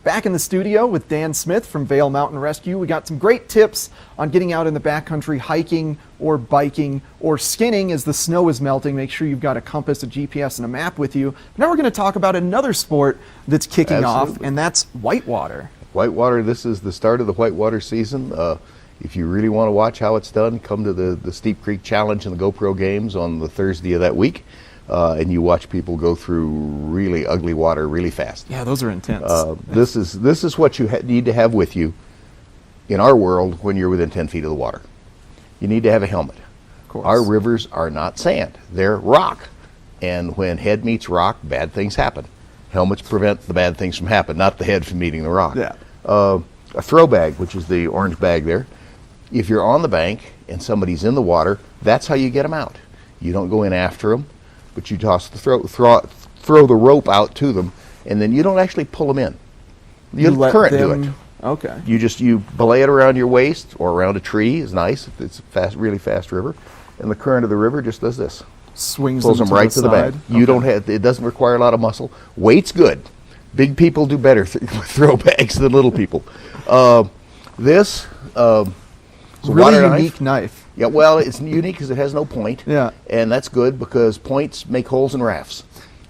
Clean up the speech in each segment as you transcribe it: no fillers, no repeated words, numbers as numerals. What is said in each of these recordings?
Back in the studio with Dan Smith from Vail Mountain Rescue. We got some great tips on getting out in the backcountry, hiking or biking or skinning as the snow is melting. Make sure you've got a compass, a GPS, and a map with you. Now we're going to talk about another sport that's kicking off, and that's whitewater. Whitewater, this is the start of the whitewater season. If you really want to watch how it's done, come to the Steep Creek Challenge and the GoPro Games on the Thursday of that week. And you watch people go through really ugly water really fast. Yeah, those are intense. This is what you need to have with you in our world when you're within 10 feet of the water. You need to have a helmet. Of course. Our rivers are not sand, they're rock. And when head meets rock, bad things happen. Helmets prevent the bad things from happening, not the head from meeting the rock. Yeah. A throw bag, which is the orange bag there. If you're on the bank and somebody's in the water, that's how you get them out. You don't go in after them, but you toss the throw the rope out to them, and then you don't actually pull them in. You let the current do it. Okay. You belay it around your waist or around a tree is nice. It's a fast, really fast river, and the current of the river just does this. Swings pulls them right to the bank. You don't have. It doesn't require a lot of muscle. Weight's good. Big people do better with throw bags than little people. This it's a really unique knife. Yeah, well, it's unique because it has no point. Yeah. And that's good because points make holes in rafts.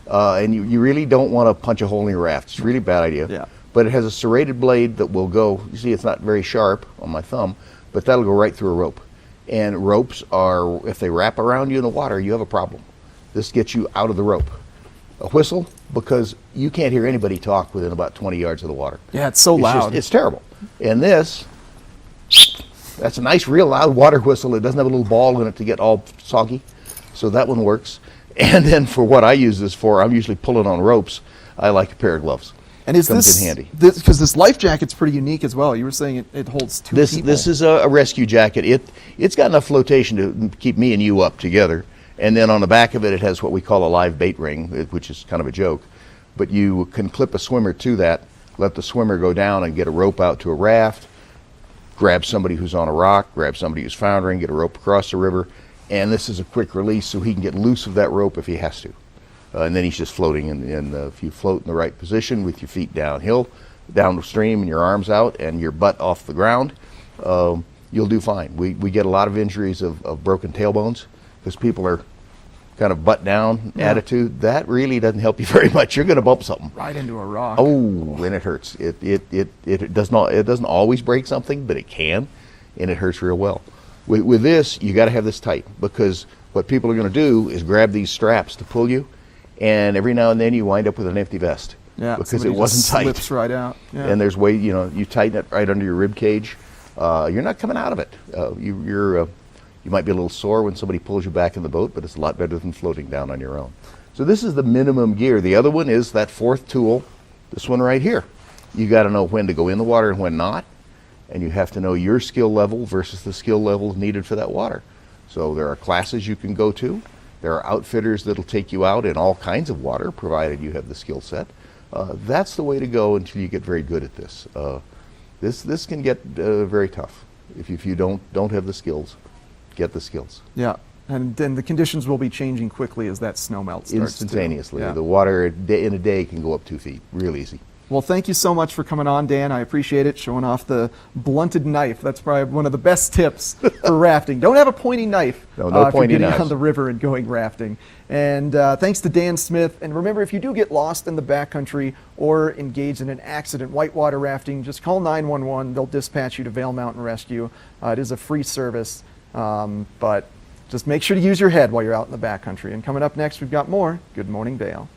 And you really don't want to punch a hole in your raft. It's a really bad idea. Yeah. But it has a serrated blade that will go, you see it's not very sharp on my thumb, but that'll go right through a rope. And ropes are, if they wrap around you in the water, you have a problem. This gets you out of the rope. A whistle, because you can't hear anybody talk within about 20 yards of the water. Yeah, it's so loud. It's terrible. And this, that's a nice, real loud water whistle. It doesn't have a little ball in it to get all soggy. So that one works. And then for what I use this for, I'm usually pulling on ropes. I like a pair of gloves. And is Comes this in handy. Because this life jacket's pretty unique as well. You were saying it holds two people. This is a rescue jacket. It's got enough flotation to keep me and you up together. And then on the back of it, it has what we call a live bait ring, which is kind of a joke. But you can clip a swimmer to that, let the swimmer go down and get a rope out to a raft, grab somebody who's on a rock, grab somebody who's foundering, get a rope across the river. And this is a quick release so he can get loose of that rope if he has to. And then he's just floating. And if you float in the right position with your feet downhill, downstream and your arms out and your butt off the ground, you'll do fine. We get a lot of injuries of broken tailbones because people are kind of butt down attitude. That really doesn't help you very much. You're going to bump something. Right into a rock. Oh, and it hurts. It doesn't always break something, but it can, and it hurts real well. With this, you got to have this tight because what people are going to do is grab these straps to pull you, and every now and then you wind up with an empty vest. Yeah, because it wasn't tight. Slips right out. Yeah. And there's way you tighten it right under your rib cage. You're not coming out of it. You might be a little sore when somebody pulls you back in the boat, but it's a lot better than floating down on your own. So this is the minimum gear. The other one is that fourth tool, this one right here. You got to know when to go in the water and when not, and you have to know your skill level versus the skill level needed for that water. So there are classes you can go to. There are outfitters that'll take you out in all kinds of water, provided you have the skill set. That's the way to go until you get very good at this. This can get very tough if you don't have the skills. Get the skills. Yeah, and then the conditions will be changing quickly as that snow melts. Instantaneously. Yeah. The water in a day can go up 2 feet, real easy. Well, thank you so much for coming on, Dan. I appreciate it, showing off the blunted knife. That's probably one of the best tips for rafting. Don't have a pointy knife no if pointy you're getting knives on the river and going rafting. And thanks to Dan Smith. And remember, if you do get lost in the backcountry or engage in an accident, whitewater rafting, just call 911. They'll dispatch you to Vail Mountain Rescue. It is a free service, but just make sure to use your head while you're out in the backcountry. And coming up next, we've got more Good Morning Vail.